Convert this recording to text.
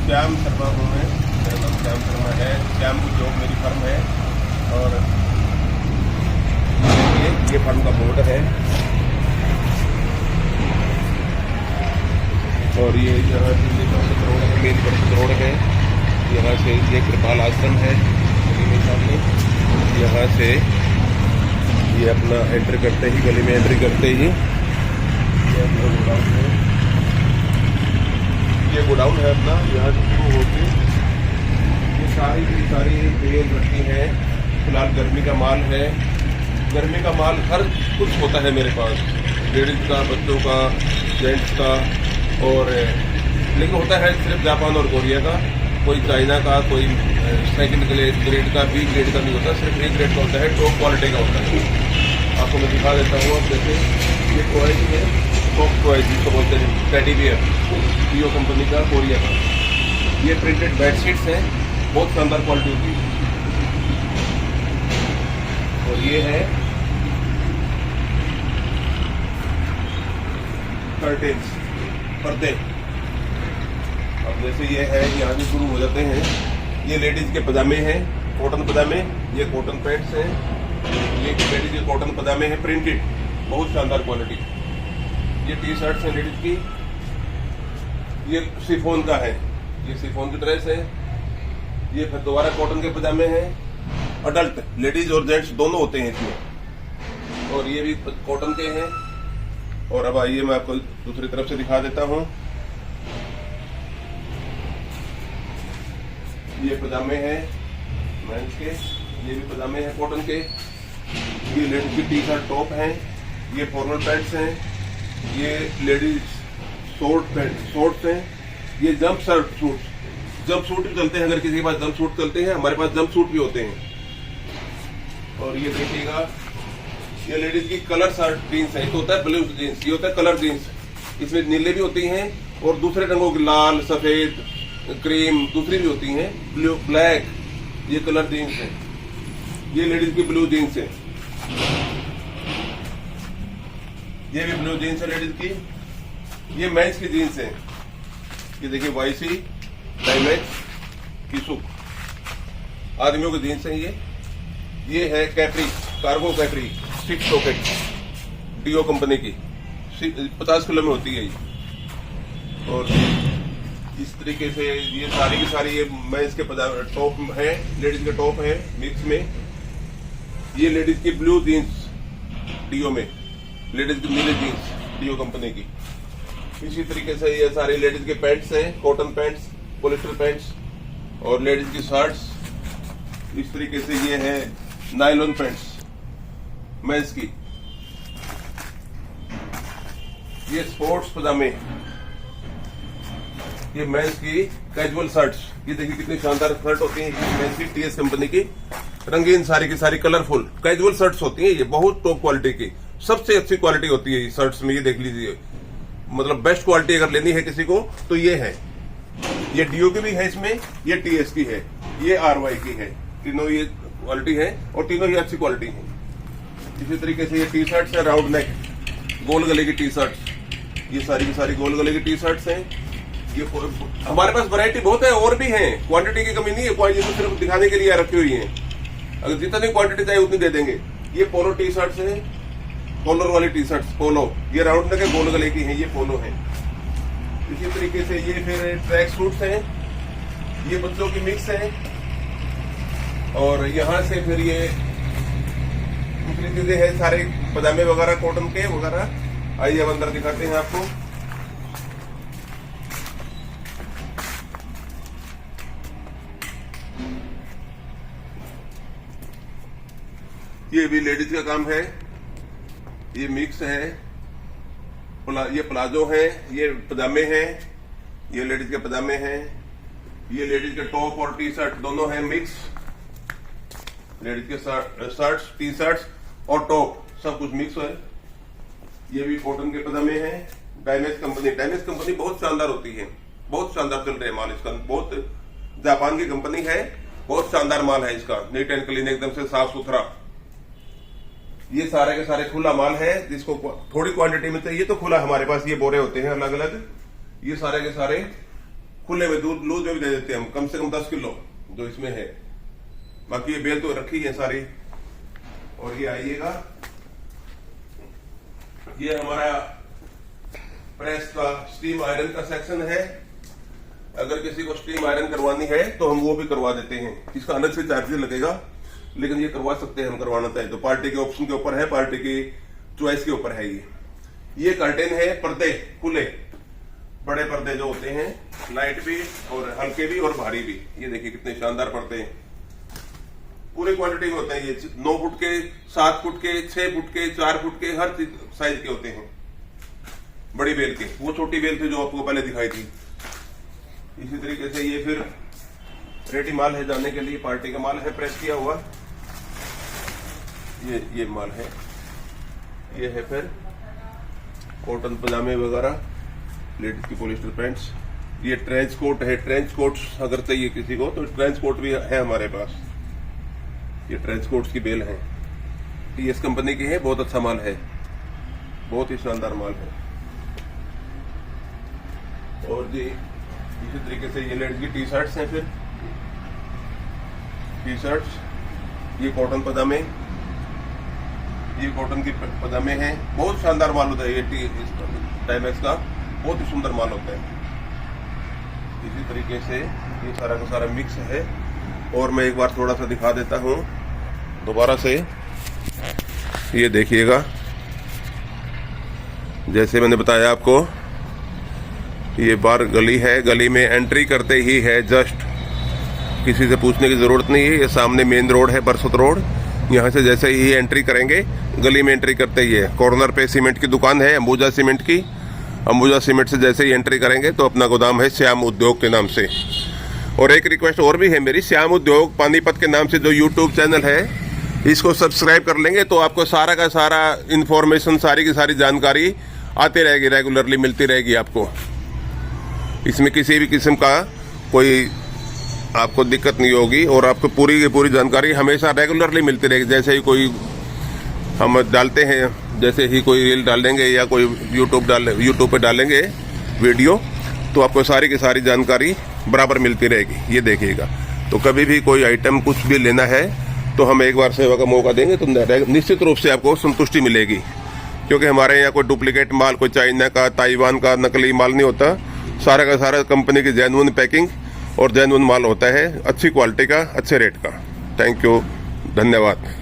श्याम शर्मा हूँ मैं, मेरा नाम श्याम शर्मा है। श्याम जॉब मेरी फर्म है। और ये फर्म का बोर्ड है। और ये यहाँ से मेन बरसत रोड है। यहाँ से ये कृपाल आश्रम है गली में सामने। यहाँ से ये अपना एंट्री करते ही, गली में एंट्री करते ही ये अपना गोडाउन है। ये गोडाउन है अपना। यहाँ से शुरू होकर ये सारी बेल रखी है। फिलहाल गर्मी का माल है। गर्मी का माल हर कुछ होता है मेरे पास, लेडीज का, बच्चों का, जेंट्स का। और लेकिन होता है सिर्फ जापान और कोरिया का, कोई चाइना का, कोई सेकंड ग्रेड का, बी ग्रेड का नहीं होता, सिर्फ ए ग्रेड का होता है, टॉप क्वालिटी का होता है। आपको मैं दिखा देता हूँ। अब जैसे ये टॉयज है, सॉफ्ट टॉयज जिसको बोलते हैं, टेडी बियर, जियो कंपनी का, कोरिया का। ये प्रिंटेड बेडशीट्स हैं, बहुत शानदार क्वालिटी होती है। और ये है कर्टेन्स, पर्दे। अब जैसे ये है, यहाँ से शुरू हो जाते हैं। ये लेडीज के पजामे हैं, कॉटन पजामे। ये कॉटन पैंट्स हैं। ये लेडीज के कॉटन पजामे हैं, प्रिंटेड, बहुत शानदार क्वालिटी। ये टी शर्ट्स हैं लेडीज की। ये शिफॉन का है, ये शिफॉन की ड्रेस है। ये फिर दोबारा कॉटन के पजामे हैं। अडल्ट, लेडीज और जेंट्स दोनों होते हैं इसमें। और ये भी कॉटन के हैं। और अब आइए मैं आपको दूसरी तरफ से दिखा देता हूँ। ये पजामे हैं मेंस के, ये भी पजामे हैं कॉटन के। ये लेडीज की टी शर्ट टॉप हैं। ये फॉर्मल पैंट्स हैं। ये लेडीज शॉर्ट्स हैं। ये जंप सूट भी चलते हैं। अगर किसी के पास जंप सूट चलते हैं, हमारे पास जंप सूट भी होते हैं। और ये देखिएगा, ये लेडीज की कलर शर्ट जीन्स है। एक होता है ब्लू जीन्स, ये होता है कलर जीन्स। इसमें नीले भी होती हैं और दूसरे रंगों की, लाल, सफेद, क्रीम, दूसरी भी होती हैं, ब्लू, ब्लैक। ये कलर जीन्स है। ये लेडीज की ब्लू जीन्स है। ये भी ब्लू जीन्स है लेडीज की। ये मेंस की जीन्स है। ये देखिए, वाईसी, डायमैक्स, किसुक, आदमियों की जीन्स है। ये है capri, cargo capri, 6 pocket, DO company की, 50 किलो में होती है ये। और इस तरीके से ये सारी की सारी ये मेंस के टॉप है, लेडीज के टॉप है मिक्स में। ये लेडीज की ब्लू जीन्स डीओ में, लेडीज की नीले जीन्स डीओ कंपनी की। इसी तरीके से ये सारी लेडीज के पैंट्स हैं, कॉटन पैंट्स, पॉलिस्टर पैंट्स। और लेडीज की शर्ट्स इस तरीके से ये है नायलॉन पैंट्स मेंस की। ये स्पोर्ट्स पजामे, ये मेंस की कैजुअल शर्ट्स। ये देखिए कितनी शानदार शर्ट होती है। ये मेंस की टीएस कंपनी की, रंगीन, सारी की सारी कलरफुल कैजुअल शर्ट्स होती हैं। ये बहुत टॉप क्वालिटी की, सबसे अच्छी क्वालिटी होती है ये शर्ट्स में। ये देख लीजिए, मतलब बेस्ट क्वालिटी अगर लेनी है किसी को तो ये है। ये डीओ की भी है इसमें, ये टीएस की है, ये आरवाई की है। तीनों ये क्वालिटी है और तीनों ही अच्छी क्वालिटी है। इसी तरीके से ये टी शर्ट्स है, राउंड नेक, गोल गले की टी शर्ट्स। ये सारी की सारी गोल गले की टी शर्ट्स हैं। ये हमारे पास वैरायटी बहुत है, और भी है, क्वांटिटी की कमी नहीं है। क्वांटिटी तो सिर्फ दिखाने के लिए रखी हुई है। अगर जितनी क्वांटिटी चाहिए उतनी दे देंगे। ये पोलो टी शर्ट्स है, कॉलर वाली टी शर्ट्स पोलो। ये राउंड नेक गोल गले की है, ये पोलो है। इसी तरीके से ये फिर ट्रैक सूट्स हैं, ये बच्चों की मिक्स है। और यहाँ से फिर ये दूसरी चीजें हैं, सारे पजामे वगैरह कॉटन के वगैरह। आइए अब अंदर दिखाते हैं आपको। ये भी लेडीज का काम है। ये मिक्स है, ये प्लाजो है, ये पजामे हैं, ये लेडीज के पजामे हैं। ये लेडीज के टॉप और टी शर्ट दोनों हैं मिक्स। लेडीज के शर्ट्स, टी शर्ट्स और टॉप सब कुछ मिक्स है। ये भी कॉटन के पजामे हैं, डायमैक्स कंपनी बहुत शानदार होती है, बहुत शानदार चल रहे हैं माल इसका। बहुत जापान की कंपनी है, बहुत शानदार माल है इसका, नीट एंड क्लीन, एकदम से साफ सुथरा। ये सारे के सारे खुला माल है, जिसको थोड़ी क्वांटिटी में चाहिए तो खुला हमारे पास ये बोरे होते हैं अलग अलग। ये सारे के सारे खुले में दूध लूज में भी दे देते हैं हम, कम से कम 10 किलो जो इसमें है। बाकी ये बेल तो रखी है सारी। और ये आइएगा, ये हमारा प्रेस का स्टीम आयरन का सेक्शन है। अगर किसी को स्टीम आयरन करवानी है तो हम वो भी करवा देते हैं। इसका अलग से चार्जेस लगेगा, लेकिन ये करवा सकते हैं हम, करवाना चाहे तो। पार्टी के ऑप्शन के ऊपर है, पार्टी की चॉइस के ऊपर है। ये कर्टेन है, पर्दे खुले, बड़े पर्दे जो होते हैं, लाइट भी और हल्के भी और भारी भी। ये देखिए कितने शानदार पर्दे हैं, पूरे क्वालिटी के होते हैं। ये 9 फुट के, 7 फुट के, 6 फुट के, 4 फुट के, हर साइज के होते हैं। बड़ी बेल के, वो छोटी बेल थी जो आपको पहले दिखाई थी। इसी तरीके से ये फिर रेडी माल है जाने के लिए, पार्टी का माल है प्रेस किया हुआ। ये माल है। ये है फिर कॉटन पजामे वगैरह, लेडीज की पॉलिस्टर पैंट्स। ये ट्रेंच कोट है, ट्रेंच कोट अगर चाहिए किसी को तो ट्रेंच कोट भी है हमारे पास। ये ट्रेंच कोट्स की बेल है, टीएस कंपनी की है, बहुत अच्छा माल है, बहुत ही शानदार माल है। और जी इसी तरीके से ये लेडीज की टी शर्ट्स हैं, फिर टी शर्ट्स, ये कॉटन पजामे, ये कॉटन की पजामे हैं। बहुत शानदार माल होता है ये टाइमैक्स का, बहुत ही सुंदर माल होता है। इसी तरीके से ये सारा का सारा मिक्स है। और मैं एक बार थोड़ा सा दिखा देता हूँ दोबारा से। ये देखिएगा, जैसे मैंने बताया आपको, ये बार गली है, गली में एंट्री करते ही है जस्ट, किसी से पूछने की जरूरत नहीं है। ये सामने मेन रोड है, बरसत रोड। यहाँ से जैसे ही एंट्री करेंगे, गली में एंट्री करते ही है, कॉर्नर पे सीमेंट की दुकान है, अंबुजा सीमेंट की। अंबुजा सीमेंट से जैसे ही एंट्री करेंगे तो अपना गोदाम है श्याम उद्योग के नाम से। और एक रिक्वेस्ट और भी है मेरी, श्याम उद्योग पानीपत के नाम से जो यूट्यूब चैनल है, इसको सब्सक्राइब कर लेंगे तो आपको सारा का सारा इन्फॉर्मेशन, सारी की सारी जानकारी आती रहेगी, रेगुलरली मिलती रहेगी आपको। इसमें किसी भी किस्म का कोई आपको दिक्कत नहीं होगी और आपको पूरी की पूरी जानकारी हमेशा रेगुलरली मिलती रहेगी। जैसे ही कोई हम डालते हैं, जैसे ही कोई रील डालेंगे या कोई यूट्यूब पे डालेंगे वीडियो, तो आपको सारी की सारी जानकारी बराबर मिलती रहेगी। ये देखिएगा, तो कभी भी कोई आइटम कुछ भी लेना है तो हम एक बार सेवा का मौका देंगे तो निश्चित रूप से आपको संतुष्टि मिलेगी। क्योंकि हमारे यहाँ कोई डुप्लीकेट माल, कोई चाइना का, ताइवान का नकली माल नहीं होता। सारा का सारा कंपनी की जेन्युइन पैकिंग और जेन्युइन माल होता है, अच्छी क्वालिटी का, अच्छे रेट का। थैंक यू, धन्यवाद।